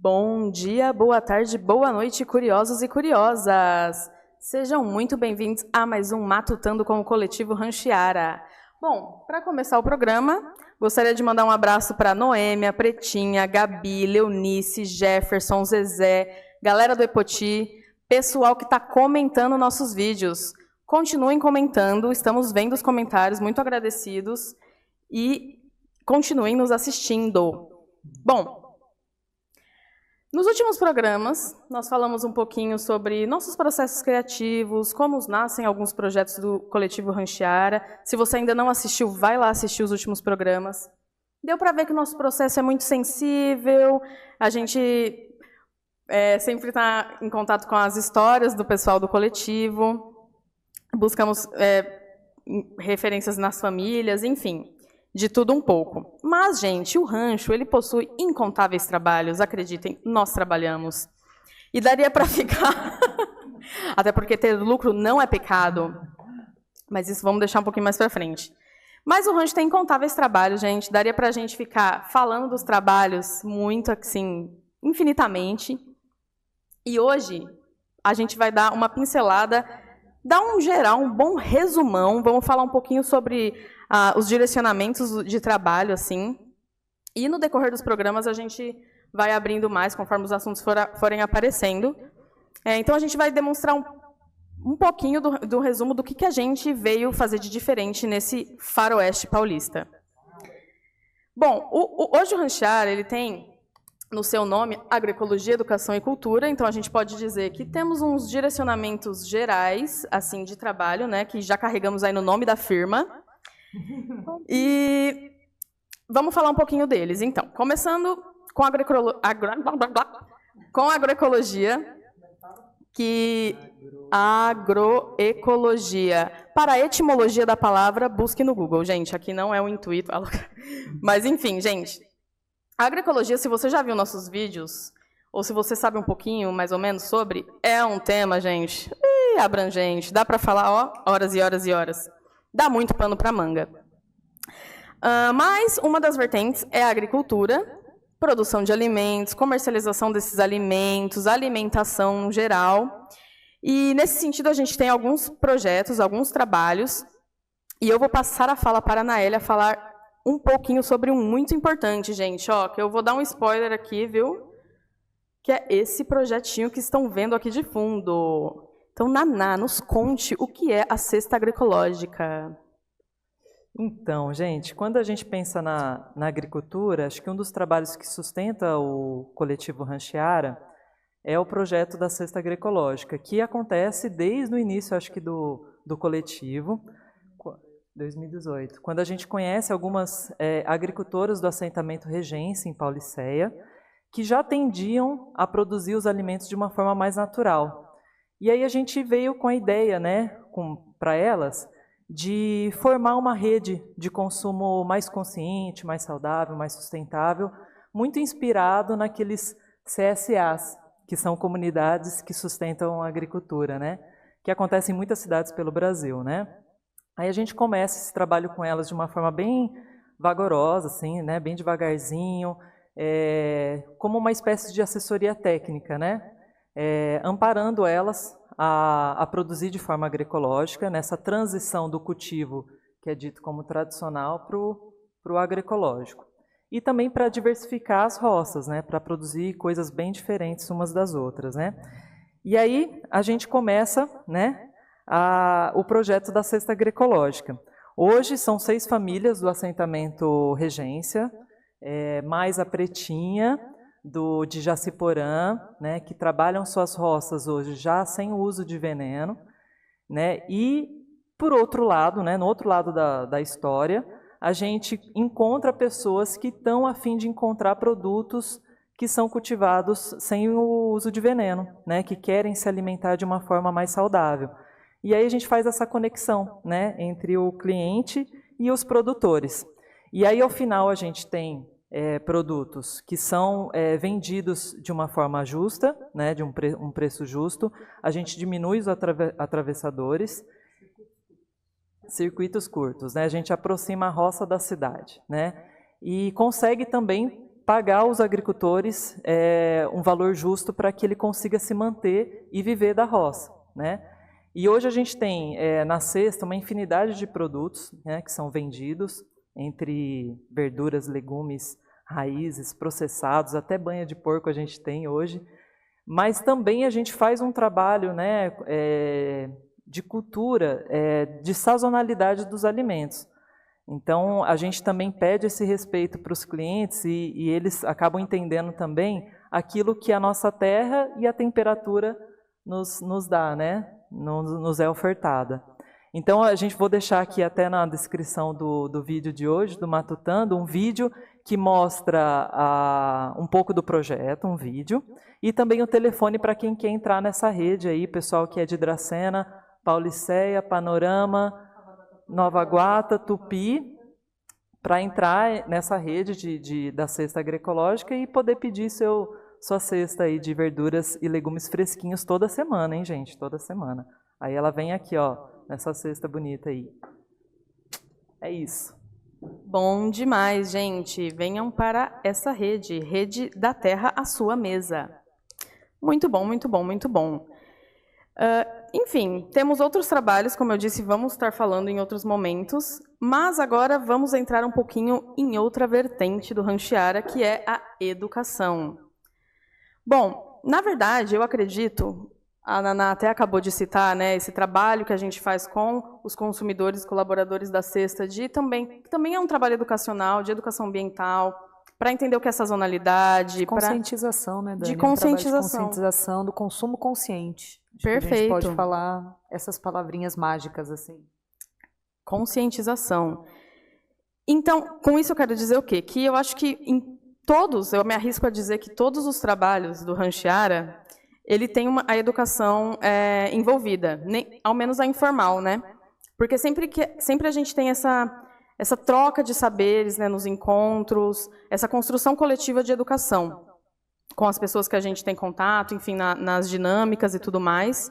Bom dia, boa tarde, boa noite, curiosos e curiosas. Sejam muito bem-vindos a mais um Matutando com o Coletivo Ranchiara. Bom, para começar o programa, gostaria de mandar um abraço para Noêmia, Pretinha, Gabi, Leonice, Jefferson, Zezé, galera do Epoti, pessoal que está comentando nossos vídeos. Continuem comentando, estamos vendo os comentários, muito agradecidos, e continuem nos assistindo. Bom, nos últimos programas, nós falamos um pouquinho sobre nossos processos criativos, como nascem alguns projetos do Coletivo Ranchiara. Se você ainda não assistiu, vai lá assistir os últimos programas. Deu para ver que o nosso processo é muito sensível, a gente sempre está em contato com as histórias do pessoal do coletivo, buscamos referências nas famílias, enfim, de tudo um pouco. Mas, gente, o rancho, ele possui incontáveis trabalhos, acreditem, nós trabalhamos. E daria para ficar... Até porque ter lucro não é pecado, mas isso vamos deixar um pouquinho mais para frente. Mas o rancho tem incontáveis trabalhos, gente, daria para a gente ficar falando dos trabalhos muito, assim, infinitamente. E hoje a gente vai dar uma pincelada, dar um geral, um bom resumão, vamos falar um pouquinho sobre os direcionamentos de trabalho, assim, e no decorrer dos programas a gente vai abrindo mais conforme os assuntos forem aparecendo. Então a gente vai demonstrar um pouquinho do resumo do que a gente veio fazer de diferente nesse faroeste paulista. Bom, hoje o Ranchiara, ele tem no seu nome Agroecologia, Educação e Cultura, então a gente pode dizer que temos uns direcionamentos gerais, assim, de trabalho, né, que já carregamos aí no nome da firma. E vamos falar um pouquinho deles. Então, começando com agroecologia, que agroecologia. Para a etimologia da palavra, busque no Google, gente. Aqui não é o intuito. Mas, enfim, gente. A agroecologia, se você já viu nossos vídeos, ou se você sabe um pouquinho, mais ou menos, sobre, é um tema, gente, abrangente. Dá para falar, ó, horas e horas e horas. Dá muito pano para manga. Mas uma das vertentes é a agricultura, produção de alimentos, comercialização desses alimentos, alimentação no geral. E, nesse sentido, a gente tem alguns projetos, alguns trabalhos, e eu vou passar a fala para a Anaélia falar um pouquinho sobre um muito importante, gente, ó, que eu vou dar um spoiler aqui, viu? Que é esse projetinho que estão vendo aqui de fundo. Então, Naná, nos conte o que é a cesta agroecológica. Então, gente, quando a gente pensa na agricultura, acho que um dos trabalhos que sustenta o Coletivo Ranchiara é o projeto da cesta agroecológica, que acontece desde o início, acho que, do coletivo, 2018, quando a gente conhece algumas agricultoras do assentamento Regência, em Paulicéia, que já tendiam a produzir os alimentos de uma forma mais natural. E aí a gente veio com a ideia, né, para elas, de formar uma rede de consumo mais consciente, mais saudável, mais sustentável, muito inspirado naqueles CSAs, que são comunidades que sustentam a agricultura, né, que acontecem em muitas cidades pelo Brasil, né. Aí a gente começa esse trabalho com elas de uma forma bem vagarosa, assim, né, bem devagarzinho, como uma espécie de assessoria técnica, né, amparando elas a produzir de forma agroecológica, nessa transição do cultivo, que é dito como tradicional, para o agroecológico. E também para diversificar as roças, né, para produzir coisas bem diferentes umas das outras, né. E aí a gente começa, né, o projeto da cesta agroecológica. Hoje são 6 famílias do assentamento Regência, mais a Pretinha, de Jaciporã, né, que trabalham suas roças hoje já sem o uso de veneno, né, e, por outro lado, né, no outro lado da história, a gente encontra pessoas que estão a fim de encontrar produtos que são cultivados sem o uso de veneno, né, que querem se alimentar de uma forma mais saudável. E aí a gente faz essa conexão, né, entre o cliente e os produtores. E aí, ao final, a gente tem produtos que são vendidos de uma forma justa, né, de um preço justo. A gente diminui os atravessadores, circuitos curtos, né? A gente aproxima a roça da cidade, né? E consegue também pagar aos agricultores um valor justo para que ele consiga se manter e viver da roça, né? E hoje a gente tem na cesta uma infinidade de produtos, né, que são vendidos, entre verduras, legumes, raízes, processados, até banha de porco a gente tem hoje, mas também a gente faz um trabalho, né, de cultura, de sazonalidade dos alimentos. Então, a gente também pede esse respeito para os clientes e eles acabam entendendo também aquilo que a nossa terra e a temperatura nos dá, né? Nos é ofertada. Então, vou deixar aqui até na descrição do vídeo de hoje, do Matutando, um vídeo que mostra um pouco do projeto, um vídeo, e também o telefone para quem quer entrar nessa rede aí, pessoal que é de Dracena, Pauliceia, Panorama, Nova Guata, Tupi, para entrar nessa rede da cesta agroecológica e poder pedir sua cesta aí de verduras e legumes fresquinhos toda semana, hein, gente? Toda semana. Aí ela vem aqui, ó, nessa cesta bonita aí. É isso. Bom demais, gente. Venham para essa rede, Rede da Terra à Sua Mesa. Muito bom, muito bom, muito bom. Enfim, temos outros trabalhos, como eu disse, vamos estar falando em outros momentos, mas agora vamos entrar um pouquinho em outra vertente do Ranchiara, que é a educação. Bom, na verdade, eu acredito, a Naná até acabou de citar, né, esse trabalho que a gente faz com os consumidores, colaboradores da cesta, que também é um trabalho educacional, de educação ambiental, para entender o que é sazonalidade. De conscientização, né, Dani? De conscientização. De conscientização do consumo consciente. Perfeito. A gente pode falar essas palavrinhas mágicas assim. Conscientização. Então, com isso eu quero dizer o quê? Que eu acho que eu me arrisco a dizer que todos os trabalhos do Ranchiara, ele tem a educação envolvida, ao menos a informal, né? Porque sempre a gente tem essa troca de saberes, né, nos encontros, essa construção coletiva de educação, com as pessoas que a gente tem contato, enfim, nas dinâmicas e tudo mais.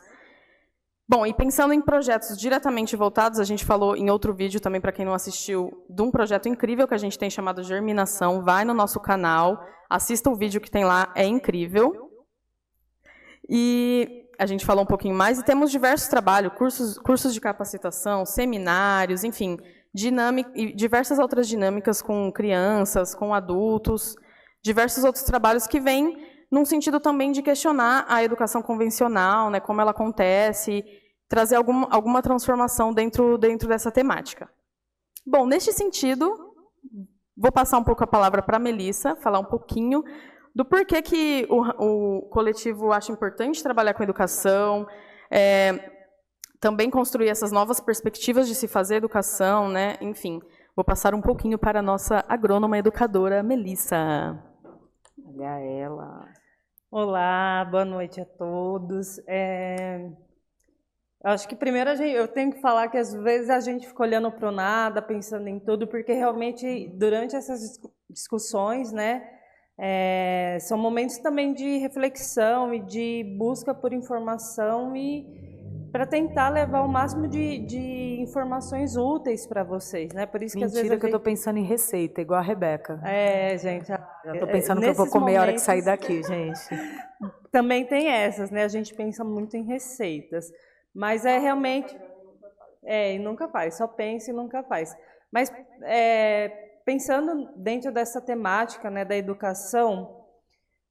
Bom, e pensando em projetos diretamente voltados, a gente falou em outro vídeo também, para quem não assistiu, de um projeto incrível que a gente tem chamado Germinação. Vai no nosso canal, assista o vídeo que tem lá, é incrível. E a gente falou um pouquinho mais, e temos diversos trabalhos, cursos de capacitação, seminários, enfim, e diversas outras dinâmicas com crianças, com adultos, diversos outros trabalhos que vêm num sentido também de questionar a educação convencional, né, como ela acontece, trazer alguma transformação dentro dessa temática. Bom, neste sentido, vou passar um pouco a palavra para a Melissa, falar um pouquinho do porquê que o coletivo acha importante trabalhar com educação, também construir essas novas perspectivas de se fazer educação, né? Enfim, vou passar um pouquinho para a nossa agrônoma educadora, Melissa. Olha ela. Olá, boa noite a todos. Acho que primeiro eu tenho que falar que às vezes a gente fica olhando para o nada, pensando em tudo, porque realmente durante essas discussões, né, são momentos também de reflexão e de busca por informação e para tentar levar o máximo de informações úteis para vocês, né? Por isso que às vezes eu estou pensando em receita, igual a Rebeca. Gente. Já estou pensando que eu vou comer a hora que sair daqui, gente. Também tem essas, né? A gente pensa muito em receitas, mas realmente e nunca faz. Só pensa e nunca faz. Mas pensando dentro dessa temática, né, da educação.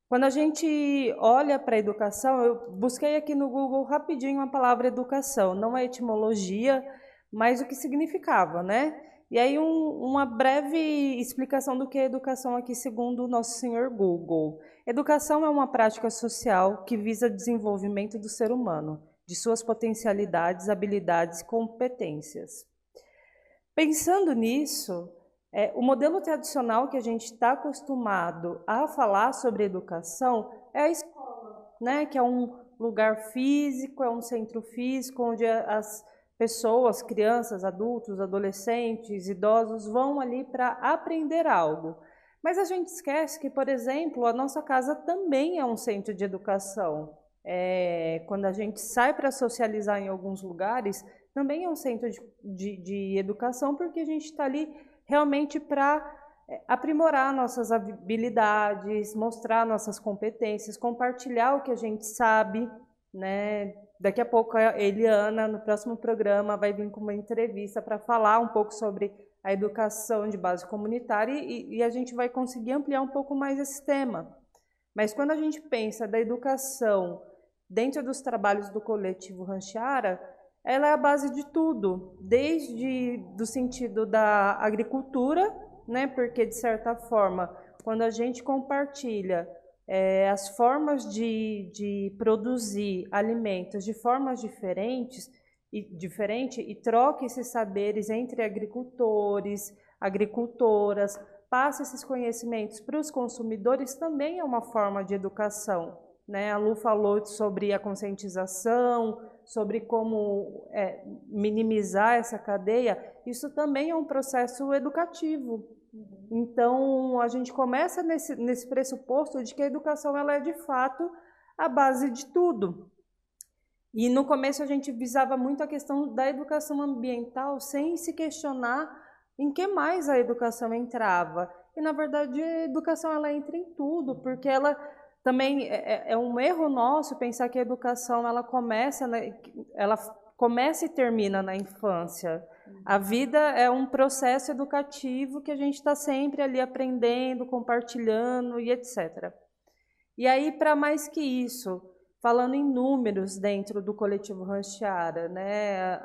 Quando a gente olha para a educação, eu busquei aqui no Google rapidinho a palavra educação, não a etimologia, mas o que significava, né? E aí uma breve explicação do que é educação aqui segundo o nosso senhor Google. Educação é uma prática social que visa o desenvolvimento do ser humano, de suas potencialidades, habilidades e competências. Pensando nisso, o modelo tradicional que a gente está acostumado a falar sobre educação é a escola, né? Que é um lugar físico, é um centro físico onde as pessoas, crianças, adultos, adolescentes, idosos vão ali para aprender algo. Mas a gente esquece que, por exemplo, a nossa casa também é um centro de educação. Quando a gente sai para socializar em alguns lugares, também é um centro de educação, porque a gente está ali realmente para aprimorar nossas habilidades, mostrar nossas competências, compartilhar o que a gente sabe, né? Daqui a pouco a Eliana, no próximo programa, vai vir com uma entrevista para falar um pouco sobre a educação de base comunitária e a gente vai conseguir ampliar um pouco mais esse tema. Mas quando a gente pensa da educação dentro dos trabalhos do coletivo Ranchiara, ela é a base de tudo, desde do sentido da agricultura, né? Porque, de certa forma, quando a gente compartilha as formas de produzir alimentos de formas diferentes e troca esses saberes entre agricultores, agricultoras, passa esses conhecimentos para os consumidores, também é uma forma de educação, né? A Lu falou sobre a conscientização, sobre como minimizar essa cadeia, isso também é um processo educativo. Então, a gente começa nesse pressuposto de que a educação ela é, de fato, a base de tudo. E no começo a gente visava muito a questão da educação ambiental sem se questionar em que mais a educação entrava. E, na verdade, a educação ela entra em tudo, porque ela também é um erro nosso pensar que a educação ela começa e termina na infância. A vida é um processo educativo que a gente está sempre ali aprendendo, compartilhando e etc. E aí, para mais que isso, falando em números dentro do coletivo Ranchiara, né,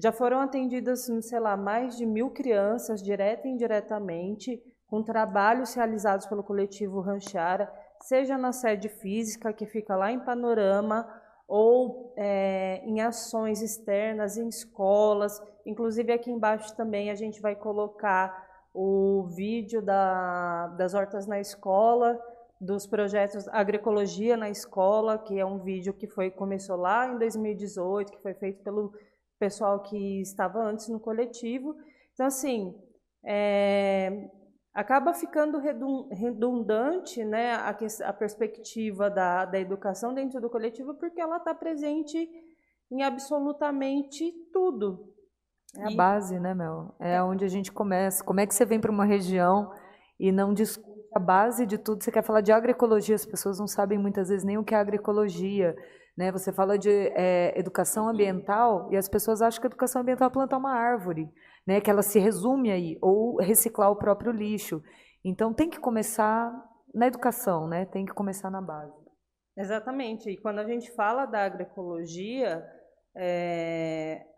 já foram atendidas, sei lá, mais de 1.000 crianças, direta e indiretamente, com trabalhos realizados pelo coletivo Ranchiara, seja na sede física, que fica lá em Panorama, ou em ações externas, em escolas. Inclusive, aqui embaixo também a gente vai colocar o vídeo das hortas na escola, dos projetos Agroecologia na Escola, que é um vídeo que começou lá em 2018, que foi feito pelo pessoal que estava antes no coletivo. Então, assim, acaba ficando redundante, né, a perspectiva da educação dentro do coletivo, porque ela está presente em absolutamente tudo. É a base, né, Mel? É onde a gente começa. Como é que você vem para uma região e não discute a base de tudo? Você quer falar de agroecologia, as pessoas não sabem muitas vezes nem o que é agroecologia, né? Você fala de educação ambiental e as pessoas acham que a educação ambiental é plantar uma árvore, né? Que ela se resume aí, ou reciclar o próprio lixo. Então tem que começar na educação, né? Tem que começar na base. Exatamente. E quando a gente fala da agroecologia,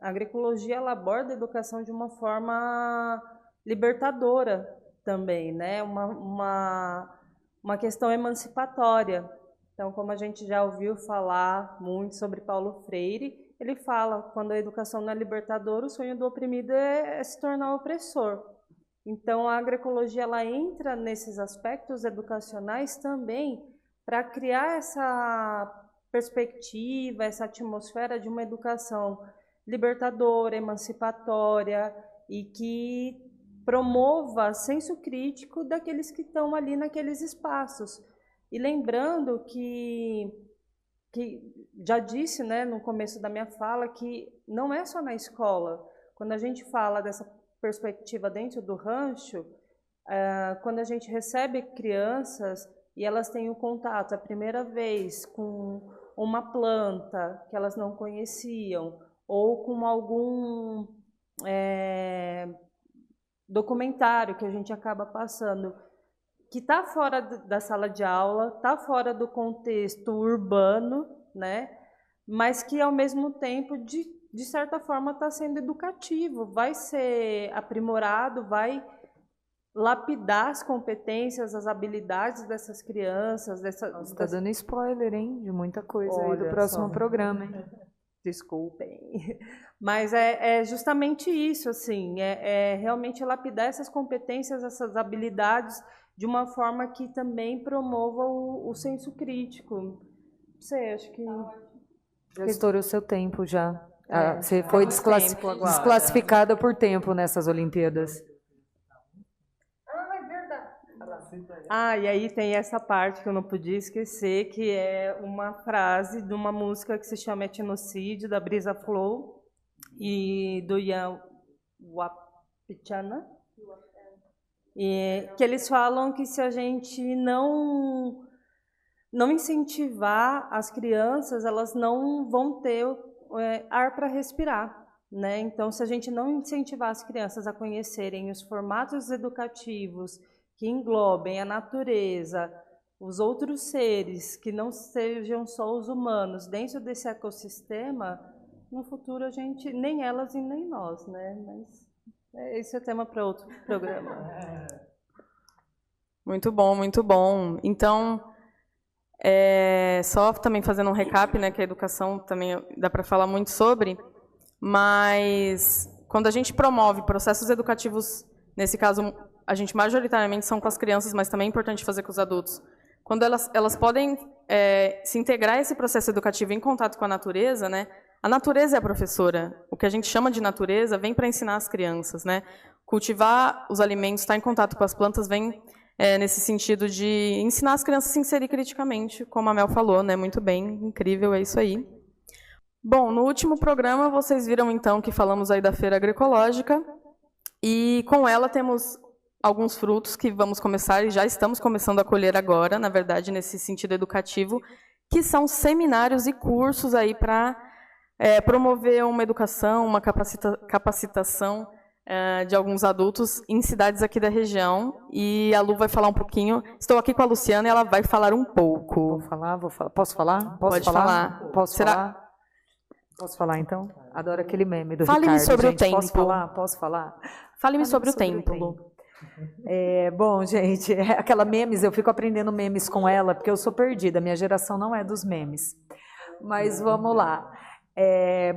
a agroecologia ela aborda a educação de uma forma libertadora também, né? Uma questão emancipatória. Então, como a gente já ouviu falar muito sobre Paulo Freire, ele fala, quando a educação não é libertadora, o sonho do oprimido é se tornar opressor. Então, a agroecologia ela entra nesses aspectos educacionais também para criar essa perspectiva, essa atmosfera de uma educação libertadora, emancipatória e que promova senso crítico daqueles que estão ali naqueles espaços. E lembrando que já disse, né, no começo da minha fala, que não é só na escola. Quando a gente fala dessa perspectiva dentro do rancho, quando a gente recebe crianças e elas têm o contato a primeira vez com uma planta que elas não conheciam, ou com algum documentário que a gente acaba passando, que está fora da sala de aula, está fora do contexto urbano, né? Mas que, ao mesmo tempo, de certa forma, está sendo educativo, vai ser aprimorado, vai lapidar as competências, as habilidades dessas crianças. Você está dando spoiler, hein? De muita coisa aí do próximo programa, hein? Desculpem. Mas é justamente isso, assim, realmente lapidar essas competências, essas habilidades, de uma forma que também promova o senso crítico. Você acha que... Já estourou o seu tempo, já. Você foi desclassificada por tempo nessas Olimpíadas. E aí tem essa parte que eu não podia esquecer, que é uma frase de uma música que se chama Etnocídio, da Brisa Flow, e do Ian Wapichana. E que eles falam que se a gente não incentivar as crianças, elas não vão ter ar para respirar, né? Então, se a gente não incentivar as crianças a conhecerem os formatos educativos que englobem a natureza, os outros seres, que não sejam só os humanos, dentro desse ecossistema, no futuro a gente, nem elas e nem nós, né? Mas esse é tema para outro programa. Muito bom, muito bom. Então, só também fazendo um recap, né, que a educação também dá para falar muito sobre, mas quando a gente promove processos educativos, nesse caso, a gente majoritariamente são com as crianças, mas também é importante fazer com os adultos. Quando elas podem se integrar a esse processo educativo em contato com a natureza, né? A natureza é a professora. O que a gente chama de natureza vem para ensinar as crianças, né? Cultivar os alimentos, estar em contato com as plantas, vem nesse sentido de ensinar as crianças a se inserir criticamente, como a Mel falou, né? Muito bem, incrível, é isso aí. Bom, no último programa vocês viram então que falamos aí da Feira Agroecológica e com ela temos alguns frutos que vamos começar e já estamos começando a colher agora, na verdade, nesse sentido educativo, que são seminários e cursos aí para promover uma educação, uma capacitação de alguns adultos em cidades aqui da região. E a Lu vai falar um pouquinho. Estou aqui com a Luciana e ela vai falar um pouco. Vou falar? Posso falar? Pode falar. Posso falar? Posso falar, então? Adoro aquele meme do Fale-me Ricardo, sobre gente. o tempo. Posso falar? Fale-me sobre o tempo, Lu. Bom, gente, aquela memes, eu fico aprendendo memes com ela, porque eu sou perdida, minha geração não é dos memes. Mas vamos lá.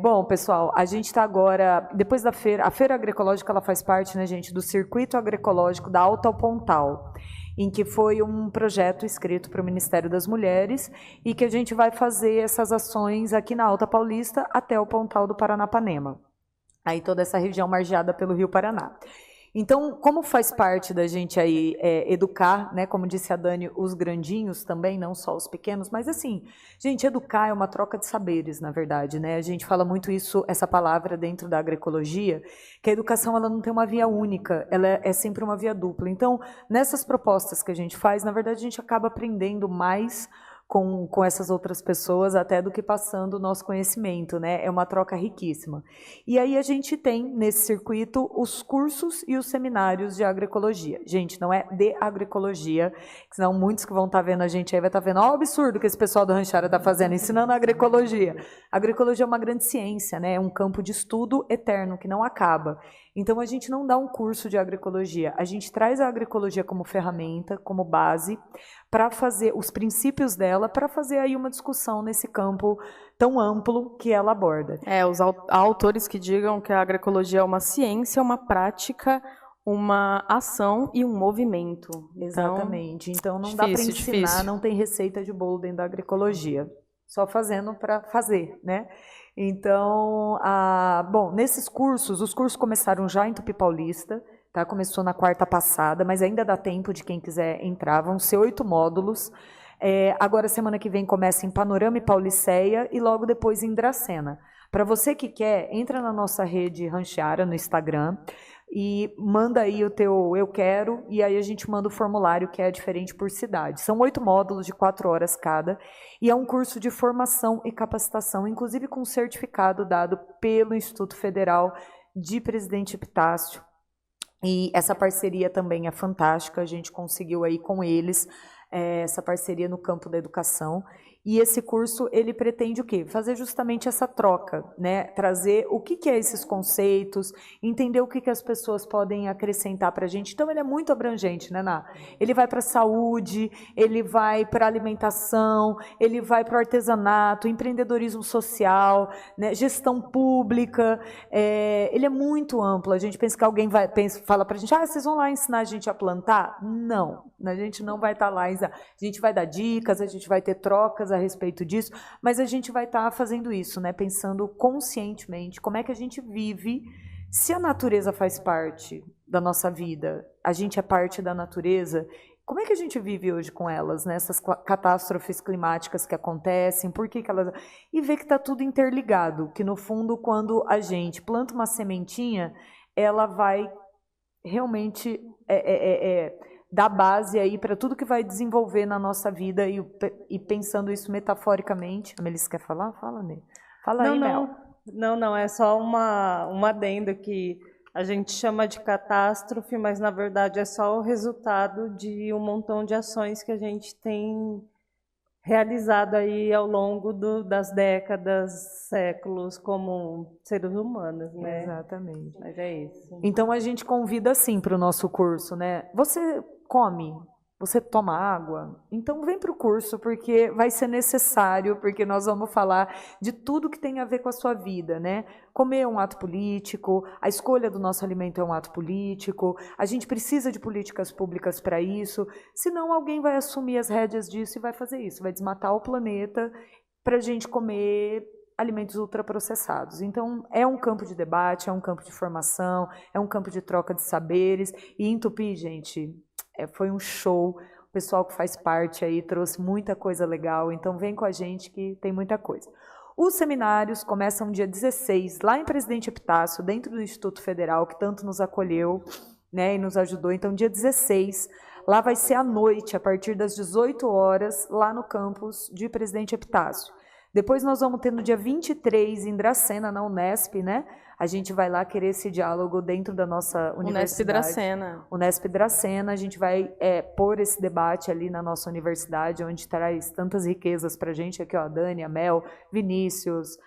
Bom, pessoal, a gente está agora, depois da feira, a Feira Agroecológica, ela faz parte, né, gente, do Circuito Agroecológico da Alta ao Pontal, em que foi um projeto escrito para o Ministério das Mulheres e que a gente vai fazer essas ações aqui na Alta Paulista até o Pontal do Paranapanema. Aí toda essa região margeada pelo Rio Paraná. Então, como faz parte da gente aí educar, né, como disse a Dani, os grandinhos também, não só os pequenos, mas assim, gente, educar é uma troca de saberes, na verdade, né? A gente fala muito isso, essa palavra dentro da agroecologia, que a educação ela não tem uma via única, ela é sempre uma via dupla. Então, nessas propostas que a gente faz, na verdade, a gente acaba aprendendo mais com essas outras pessoas, até do que passando o nosso conhecimento, né? É uma troca riquíssima. E aí a gente tem, nesse circuito, os cursos e os seminários de agroecologia. Gente, não é de agroecologia, senão muitos que vão estar vendo a gente aí vai estar vendo, ó, o absurdo que esse pessoal do Ranchara está fazendo, ensinando a agroecologia. A agroecologia é uma grande ciência, né? É um campo de estudo eterno, que não acaba. Então, a gente não dá um curso de agroecologia, a gente traz a agroecologia como ferramenta, como base, para fazer os princípios dela, para fazer aí uma discussão nesse campo tão amplo que ela aborda. Há autores que digam que a agroecologia é uma ciência, uma prática, uma ação e um movimento. Exatamente. Então não dá para ensinar, não tem receita de bolo dentro da agroecologia. Só fazendo para fazer, né? Então, bom, nesses cursos, os cursos começaram já em Tupi Paulista, tá? Começou na quarta passada, mas ainda dá tempo de quem quiser entrar, vão ser 8 módulos. Agora, semana que vem, começa em Panorama e Pauliceia e logo depois em Dracena. Para você que quer, entra na nossa rede Ranchara no Instagram e manda aí o teu eu quero, e aí a gente manda o formulário que é diferente por cidade. São 8 módulos de 4 horas cada, e é um curso de formação e capacitação, inclusive com certificado dado pelo Instituto Federal de Presidente Epitácio. E essa parceria também é fantástica, a gente conseguiu aí com eles essa parceria no campo da educação. E esse curso, ele pretende o quê? Fazer justamente essa troca, né? Trazer o que é esses conceitos, entender o que as pessoas podem acrescentar para a gente. Então, ele é muito abrangente, né, Ná? Ele vai para a saúde, ele vai para a alimentação, ele vai para o artesanato, empreendedorismo social, né? Gestão pública. Ele é muito amplo. A gente pensa que alguém fala para a gente, vocês vão lá ensinar a gente a plantar? Não, a gente não vai estar lá. A gente vai dar dicas, a gente vai ter trocas a respeito disso, mas a gente vai estar fazendo isso, né? Pensando conscientemente como é que a gente vive, se a natureza faz parte da nossa vida, a gente é parte da natureza, como é que a gente vive hoje com elas, né? Essas catástrofes climáticas que acontecem, por que elas... E ver que está tudo interligado, que no fundo, quando a gente planta uma sementinha, ela vai realmente dar base aí para tudo que vai desenvolver na nossa vida e pensando isso metaforicamente. A Melissa quer falar? Fala, Nê. Fala aí, Mel. Não, é só um adendo que a gente chama de catástrofe, mas na verdade é só o resultado de um montão de ações que a gente tem realizado aí ao longo das décadas, séculos, como seres humanos, né? Exatamente. Mas é isso. Então a gente convida assim para o nosso curso, né? Você come, você toma água, então vem para o curso, porque vai ser necessário, porque nós vamos falar de tudo que tem a ver com a sua vida, né? Comer é um ato político, a escolha do nosso alimento é um ato político, a gente precisa de políticas públicas para isso, senão alguém vai assumir as rédeas disso e vai fazer isso, vai desmatar o planeta para a gente comer alimentos ultraprocessados. Então, é um campo de debate, é um campo de formação, é um campo de troca de saberes, e em Tupi, gente, foi um show, o pessoal que faz parte aí trouxe muita coisa legal, então vem com a gente que tem muita coisa. Os seminários começam dia 16, lá em Presidente Epitácio, dentro do Instituto Federal, que tanto nos acolheu, né, e nos ajudou. Então, dia 16, lá vai ser à noite, a partir das 18 horas, lá no campus de Presidente Epitácio. Depois nós vamos ter no dia 23, em Dracena, na Unesp, né? A gente vai lá querer esse diálogo dentro da nossa universidade. Unesp Dracena. Unesp Dracena, a gente vai pôr esse debate ali na nossa universidade, onde traz tantas riquezas para a gente. Aqui, ó, a Dani, a Mel, Vinícius,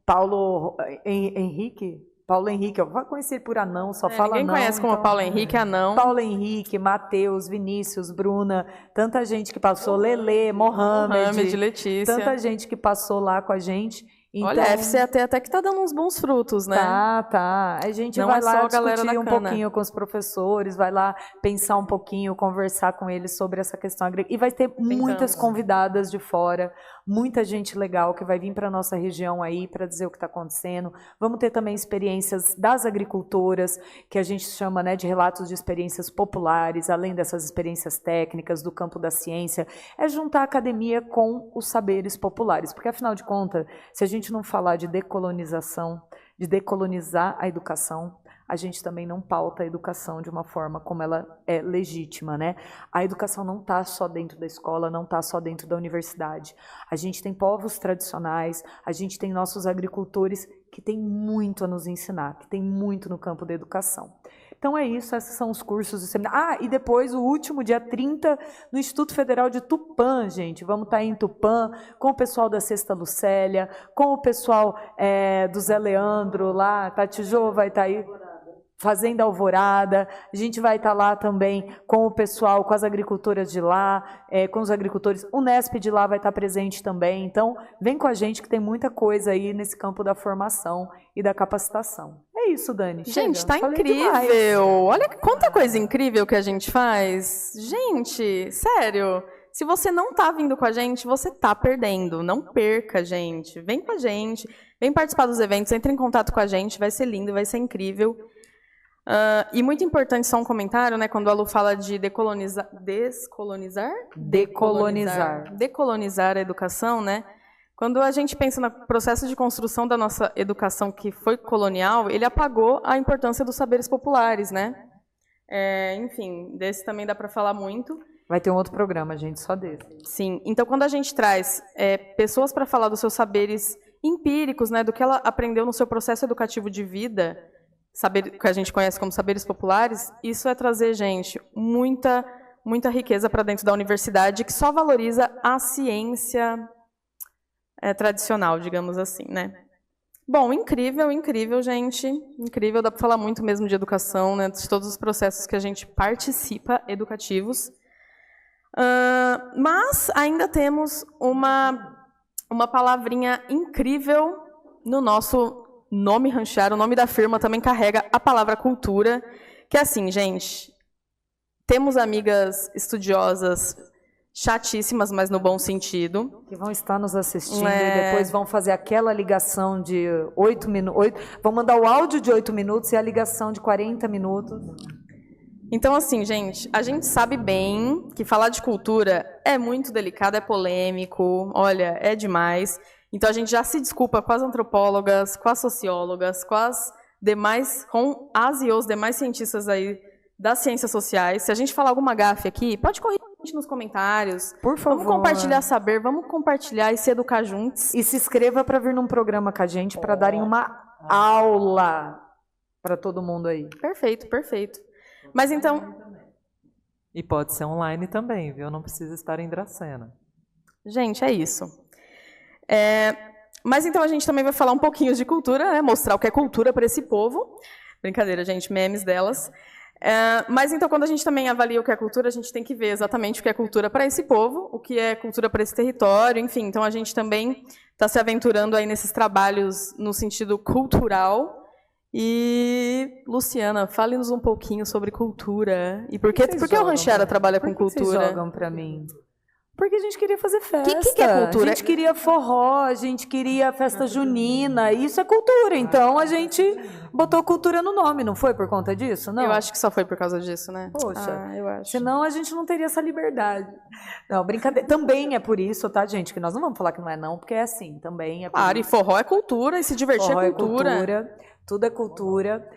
Paulo Henrique. Paulo Henrique, eu vou conhecer por Anão, só fala ninguém Anão. Ninguém conhece como então, Paulo Henrique, Anão. Paulo Henrique, Matheus, Vinícius, Bruna, tanta gente que passou, Lelê, Mohamed, Letícia. Tanta gente que passou lá com a gente. Então, olha, a FCAT até que tá dando uns bons frutos, né? Tá. A gente não vai é lá só a galera discutir da um cana. pouquinho com os professores, vai lá pensar um pouquinho, conversar com eles sobre essa questão agrícola. E vai ter muitas convidadas de fora, muita gente legal que vai vir para a nossa região aí para dizer o que está acontecendo. Vamos ter também experiências das agricultoras, que a gente chama, né, de relatos de experiências populares, além dessas experiências técnicas do campo da ciência. É juntar a academia com os saberes populares, porque afinal de contas, se a gente não falar de decolonização, de decolonizar a educação, a gente também não pauta a educação de uma forma como ela é legítima, né? A educação não está só dentro da escola, não está só dentro da universidade. A gente tem povos tradicionais, a gente tem nossos agricultores que têm muito a nos ensinar, que tem muito no campo da educação. Então é isso, esses são os cursos do seminário. E depois o último, dia 30, no Instituto Federal de Tupã, gente. Vamos estar em Tupã com o pessoal da Sexta Lucélia, com o pessoal do Zé Leandro lá, Tati Jô vai estar aí. Fazenda Alvorada, a gente vai estar lá também com o pessoal, com as agricultoras de lá, com os agricultores, o Unesp de lá vai estar presente também, então vem com a gente que tem muita coisa aí nesse campo da formação e da capacitação. É isso, Dani. Gente, chega. tá incrível! Olha quanta coisa incrível que a gente faz. Gente, sério, se você não tá vindo com a gente, você tá perdendo, não perca, gente. Vem com a gente, vem participar dos eventos, entre em contato com a gente, vai ser lindo, vai ser incrível. E muito importante, só um comentário, né, quando a Lu fala de decolonizar a educação, né, quando a gente pensa no processo de construção da nossa educação que foi colonial, ele apagou a importância dos saberes populares, né, enfim, desse também dá para falar muito. Vai ter um outro programa, gente, só desse. Sim, então quando a gente traz pessoas para falar dos seus saberes empíricos, né, do que ela aprendeu no seu processo educativo de vida, saber que a gente conhece como saberes populares, isso é trazer, gente, muita riqueza para dentro da universidade, que só valoriza a ciência tradicional, digamos assim, né? Bom, incrível, gente, incrível, dá para falar muito mesmo de educação, né, de todos os processos que a gente participa, educativos. Mas ainda temos uma palavrinha incrível no nosso nome Ranchiara, o nome da firma também carrega a palavra cultura, que é assim, gente, temos amigas estudiosas chatíssimas, mas no bom sentido. Que vão estar nos assistindo e depois vão fazer aquela ligação de 8 minutos, vão mandar o áudio de 8 minutos e a ligação de 40 minutos. Então, assim, gente, a gente sabe bem que falar de cultura é muito delicado, é polêmico, olha, é demais. Então, a gente já se desculpa com as antropólogas, com as sociólogas, com as com as e os demais cientistas aí das ciências sociais. Se a gente falar alguma gafe aqui, pode corrigir a gente nos comentários. Por favor. Vamos compartilhar saber, vamos compartilhar e se educar juntos. E se inscreva para vir num programa com a gente, para darem uma aula para todo mundo aí. Perfeito, perfeito. Mas então... E pode ser online também, viu? Não precisa estar em Dracena. Gente, é isso. Mas então a gente também vai falar um pouquinho de cultura, né? Mostrar o que é cultura para esse povo. Brincadeira, gente, memes delas. Mas então, quando a gente também avalia o que é cultura, a gente tem que ver exatamente o que é cultura para esse povo, o que é cultura para esse território, enfim. Então, a gente também está se aventurando aí nesses trabalhos no sentido cultural. E, Luciana, fale-nos um pouquinho sobre cultura. E por que o Rancheara trabalha com cultura? Vocês jogam para mim? Porque a gente queria fazer festa. O que é cultura? A gente queria forró, a gente queria festa junina, isso é cultura. Então a gente botou cultura no nome, não foi por conta disso? Não? Eu acho que só foi por causa disso, né? Poxa, eu acho. Senão a gente não teria essa liberdade. Não, brincadeira. Também é por isso, tá, gente? Que nós não vamos falar que não é não, porque é assim, também é por claro, isso. E forró é cultura, e se divertir forró é cultura. É cultura, tudo é cultura.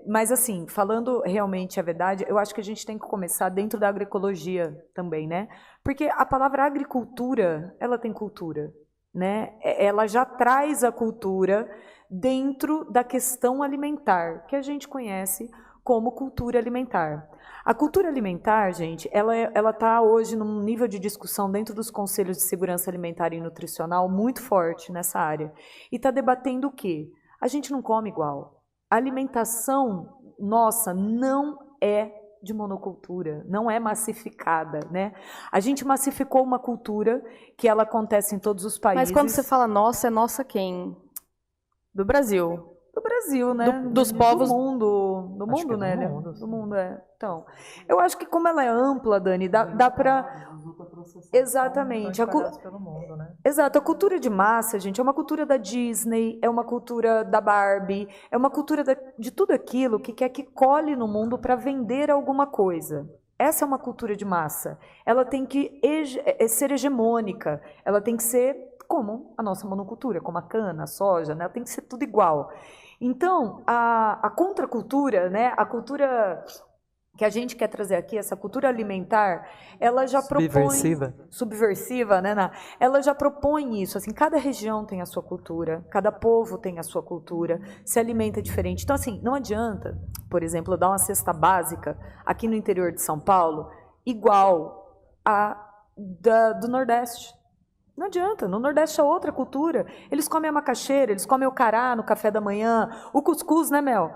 Mas assim, falando realmente a verdade, eu acho que a gente tem que começar dentro da agroecologia também, né? Porque a palavra agricultura, ela tem cultura, né? Ela já traz a cultura dentro da questão alimentar, que a gente conhece como cultura alimentar. A cultura alimentar, gente, ela está hoje num nível de discussão dentro dos conselhos de segurança alimentar e nutricional muito forte nessa área. E está debatendo o quê? A gente não come igual. A alimentação nossa não é de monocultura, não é massificada, né? A gente massificou uma cultura que ela acontece em todos os países. Mas quando você fala nossa, é nossa quem? Do Brasil. Do Brasil, né? Dos povos... Do mundo, né? Do mundo, Então, eu acho que como ela é ampla, Dani, dá para... Exatamente. Exato, a cultura de massa, gente, é uma cultura da Disney, é uma cultura da Barbie, é uma cultura de tudo aquilo que quer que cole no mundo para vender alguma coisa. Essa é uma cultura de massa. Ela tem que ser hegemônica, ela tem que ser como a nossa monocultura, como a cana, a soja, né? Ela tem que ser tudo igual. Então, a contracultura, né? A cultura que a gente quer trazer aqui, essa cultura alimentar, ela já subversiva, né? Ela já propõe isso, assim, cada região tem a sua cultura, cada povo tem a sua cultura, se alimenta diferente. Então, assim, não adianta, por exemplo, dar uma cesta básica aqui no interior de São Paulo igual a do Nordeste. Não adianta, no Nordeste é outra cultura. Eles comem a macaxeira, eles comem o cará no café da manhã, o cuscuz, né, Mel?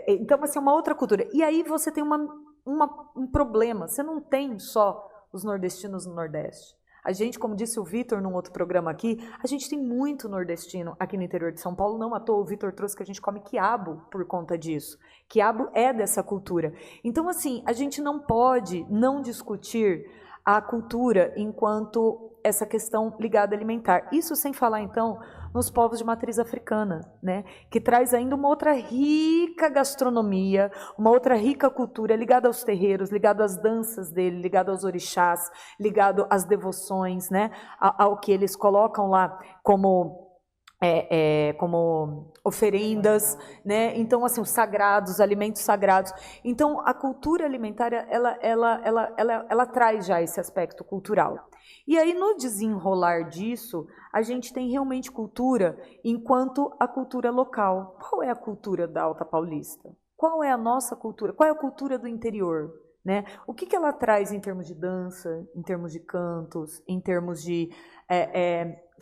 Então, assim, é uma outra cultura. E aí você tem um problema. Você não tem só os nordestinos no Nordeste. A gente, como disse o Vitor num outro programa aqui, a gente tem muito nordestino aqui no interior de São Paulo. Não à toa, o Vitor trouxe que a gente come quiabo por conta disso. Quiabo é dessa cultura. Então, assim, a gente não pode não discutir a cultura enquanto essa questão ligada alimentar. Isso sem falar, então, nos povos de matriz africana, né? Que traz ainda uma outra rica gastronomia, uma outra rica cultura ligada aos terreiros, ligada às danças dele, ligada aos orixás, ligado às devoções, né? Ao que eles colocam lá como oferendas, né? Então, assim, os sagrados, os alimentos sagrados. Então, a cultura alimentar, ela traz já esse aspecto cultural. E aí, no desenrolar disso, a gente tem realmente cultura enquanto a cultura local. Qual é a cultura da Alta Paulista? Qual é a nossa cultura? Qual é a cultura do interior? Né? O que ela traz em termos de dança, em termos de cantos, em termos de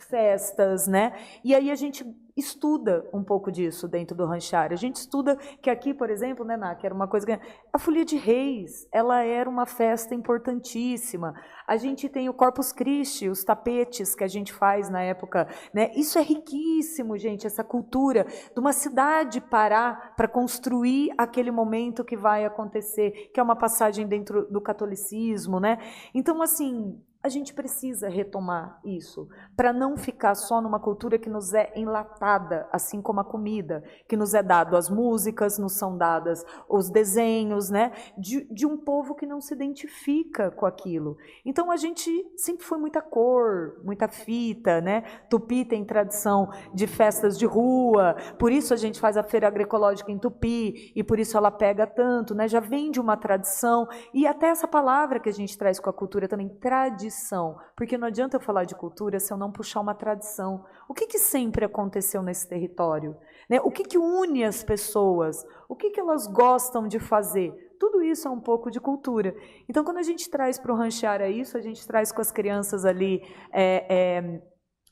festas, né? E aí a gente estuda um pouco disso dentro do Rancheara. A gente estuda que aqui, por exemplo, né, Ná, que era uma coisa que... A Folia de Reis, ela era uma festa importantíssima. A gente tem o Corpus Christi, os tapetes que a gente faz na época, né? Isso é riquíssimo, gente, essa cultura de uma cidade parar para construir aquele momento que vai acontecer, que é uma passagem dentro do catolicismo, né? Então, assim, a gente precisa retomar isso, para não ficar só numa cultura que nos é enlatada, assim como a comida, que nos é dado as músicas, nos são dadas os desenhos, né, de um povo que não se identifica com aquilo. Então a gente sempre foi muita cor, muita fita, né? Tupi tem tradição de festas de rua, por isso a gente faz a feira agroecológica em Tupi, e por isso ela pega tanto, né? Já vem de uma tradição, e até essa palavra que a gente traz com a cultura também, tradição, porque não adianta eu falar de cultura se eu não puxar uma tradição. O que sempre aconteceu nesse território? Né? O que une as pessoas? O que elas gostam de fazer? Tudo isso é um pouco de cultura. Então, quando a gente traz para o Rancheara isso, a gente traz com as crianças ali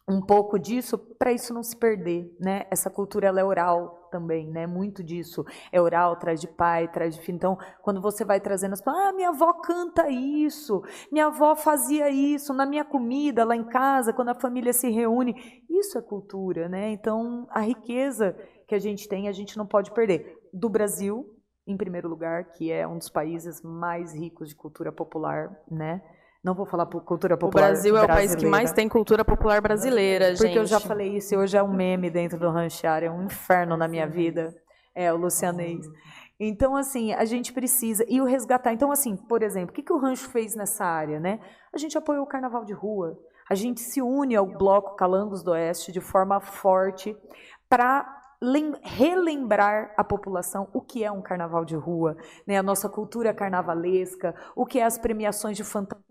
um pouco disso, para isso não se perder, né? Essa cultura ela é oral também, né? Muito disso é oral, traz de pai, traz de filho. Então, quando você vai trazendo as pessoas, minha avó canta isso, minha avó fazia isso, na minha comida, lá em casa, quando a família se reúne, isso é cultura, né? Então, a riqueza que a gente tem, a gente não pode perder. Do Brasil, em primeiro lugar, que é um dos países mais ricos de cultura popular, né? Não vou falar por cultura popular brasileira. O Brasil é o país que mais tem cultura popular brasileira, gente. Porque eu já falei isso e hoje é um meme dentro do Rancheara, é um inferno na minha vida. É, o lucianês. Então, assim, a gente precisa... E o resgatar... Então, assim, por exemplo, o que o Rancho fez nessa área, né? A gente apoiou o Carnaval de Rua. A gente se une ao Bloco Calangos do Oeste de forma forte para relembrar a população o que é um carnaval de rua, né? A nossa cultura carnavalesca, o que é as premiações de fantasia,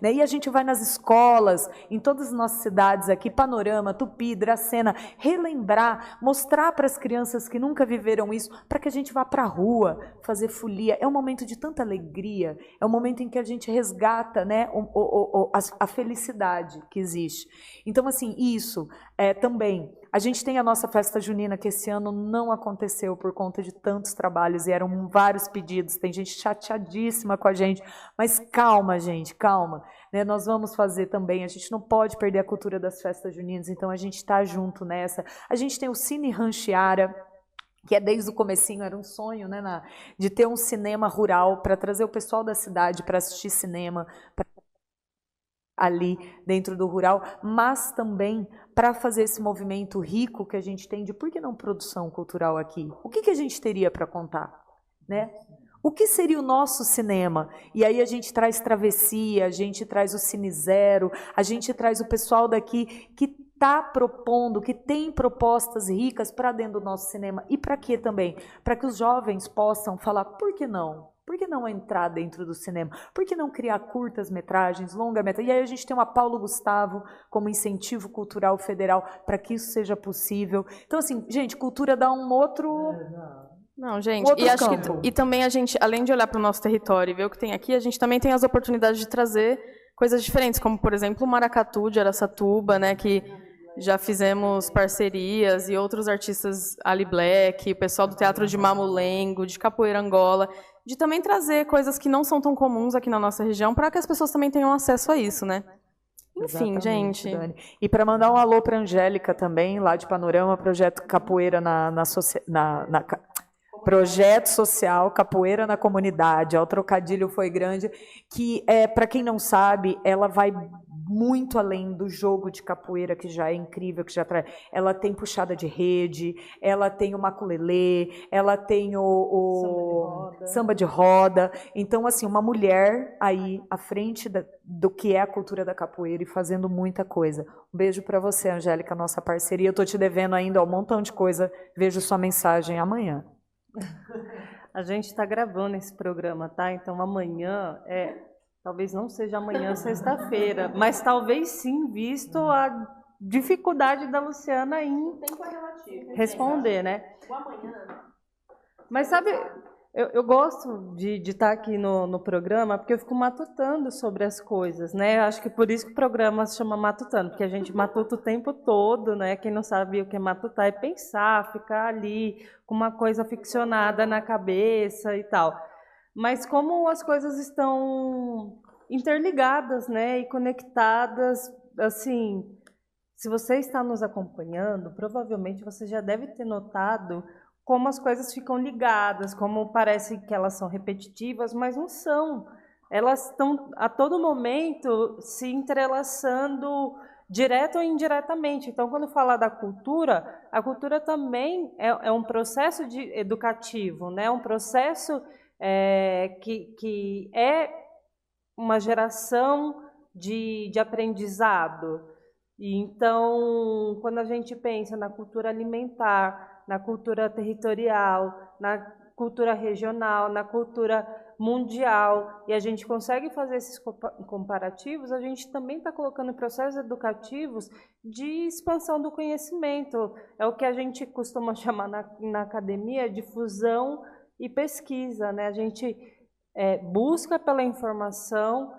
né? E a gente vai nas escolas, em todas as nossas cidades aqui, Panorama, Tupi, Dracena, relembrar, mostrar para as crianças que nunca viveram isso, para que a gente vá para a rua fazer folia. É um momento de tanta alegria, é um momento em que a gente resgata, né, a felicidade que existe. Então, assim, isso também... A gente tem a nossa festa junina, que esse ano não aconteceu por conta de tantos trabalhos, e eram vários pedidos, tem gente chateadíssima com a gente, mas calma, gente, calma. Né? Nós vamos fazer também, a gente não pode perder a cultura das festas juninas, então a gente está junto nessa. A gente tem o Cine Rancheara, que é desde o comecinho, era um sonho, né, de ter um cinema rural, para trazer o pessoal da cidade para assistir cinema, ali dentro do rural, mas também para fazer esse movimento rico que a gente tem de por que não produção cultural aqui? O que a gente teria para contar? Né? O que seria o nosso cinema? E aí a gente traz Travessia, a gente traz o Cine Zero, a gente traz o pessoal daqui que está propondo, que tem propostas ricas para dentro do nosso cinema. E para quê também? Para que os jovens possam falar, por que não? Por que não entrar dentro do cinema? Por que não criar curtas-metragens, longa-metragem? E aí a gente tem o Paulo Gustavo como incentivo cultural federal para que isso seja possível. Então, assim, gente, cultura dá um outro... Não, gente, e acho que também a gente, além de olhar para o nosso território e ver o que tem aqui, a gente também tem as oportunidades de trazer coisas diferentes, como, por exemplo, o Maracatu de Araçatuba, né, que já fizemos parcerias, e outros artistas, Ali Black, o pessoal do Teatro de Mamulengo, de Capoeira Angola, de também trazer coisas que não são tão comuns aqui na nossa região, para que as pessoas também tenham acesso a isso, né? Enfim, gente. Dani. E para mandar um alô para a Angélica também, lá de Panorama, projeto Capoeira projeto social Capoeira na Comunidade, o trocadilho foi grande, que, para quem não sabe, ela vai muito além do jogo de capoeira, que já é incrível, que já traz. Ela tem puxada de rede, ela tem o maculelê, ela tem o samba de roda. Então, assim, uma mulher aí à frente do que é a cultura da capoeira e fazendo muita coisa. Um beijo para você, Angélica, nossa parceria. Eu estou te devendo ainda um montão de coisa. Vejo sua mensagem amanhã. A gente está gravando esse programa, tá? Então amanhã talvez não seja amanhã, sexta-feira, mas talvez sim, visto a dificuldade da Luciana em responder, né? Mas sabe, eu gosto de estar aqui no programa, porque eu fico matutando sobre as coisas, né? Eu acho que por isso que o programa se chama Matutando, porque a gente matuta o tempo todo, né? Quem não sabe o que é matutar é pensar, ficar ali com uma coisa ficcionada na cabeça e tal. Mas como as coisas estão interligadas, né? E conectadas, assim, se você está nos acompanhando, provavelmente você já deve ter notado como as coisas ficam ligadas, como parece que elas são repetitivas, mas não são, elas estão a todo momento se entrelaçando direto ou indiretamente. Então, quando fala da cultura, a cultura também é um processo educativo, né? Um processo que é uma geração de aprendizado. E então, quando a gente pensa na cultura alimentar, na cultura territorial, na cultura regional, na cultura mundial, e a gente consegue fazer esses comparativos, a gente também está colocando processos educativos de expansão do conhecimento. É o que a gente costuma chamar na academia de fusão e pesquisa, né? A gente busca pela informação,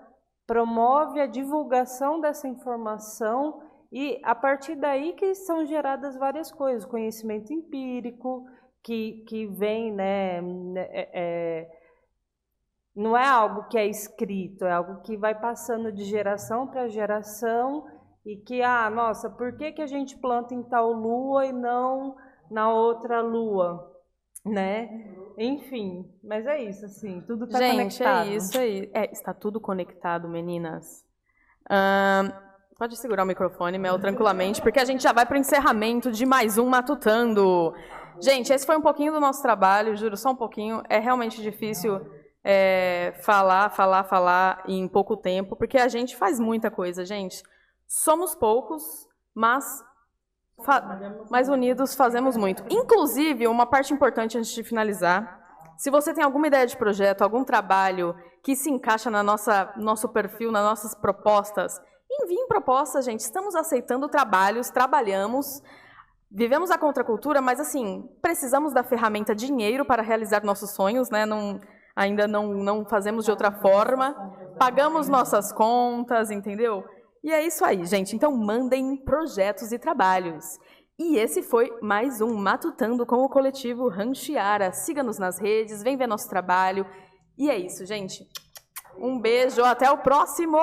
promove a divulgação dessa informação e a partir daí que são geradas várias coisas, conhecimento empírico que vem, né, não é algo que é escrito, é algo que vai passando de geração para geração e que, nossa, por que a gente planta em tal lua e não na outra lua, né? Enfim, mas é isso, assim, tudo está conectado. Gente, é isso aí. Está tudo conectado, meninas. Pode segurar o microfone, Mel, tranquilamente, porque a gente já vai para o encerramento de mais um Matutando. Gente, esse foi um pouquinho do nosso trabalho, juro, só um pouquinho. É realmente difícil falar em pouco tempo, porque a gente faz muita coisa, gente. Somos poucos, mas unidos fazemos muito. Inclusive, uma parte importante antes de finalizar, se você tem alguma ideia de projeto, algum trabalho que se encaixa no nosso perfil, nas nossas propostas, enviem propostas, gente. Estamos aceitando trabalhos, trabalhamos, vivemos a contracultura, mas assim, precisamos da ferramenta dinheiro para realizar nossos sonhos, né? Ainda não fazemos de outra forma, pagamos nossas contas, entendeu? E é isso aí, gente. Então, mandem projetos e trabalhos. E esse foi mais um Matutando com o coletivo Ranchiara. Siga-nos nas redes, vem ver nosso trabalho. E é isso, gente. Um beijo, até o próximo!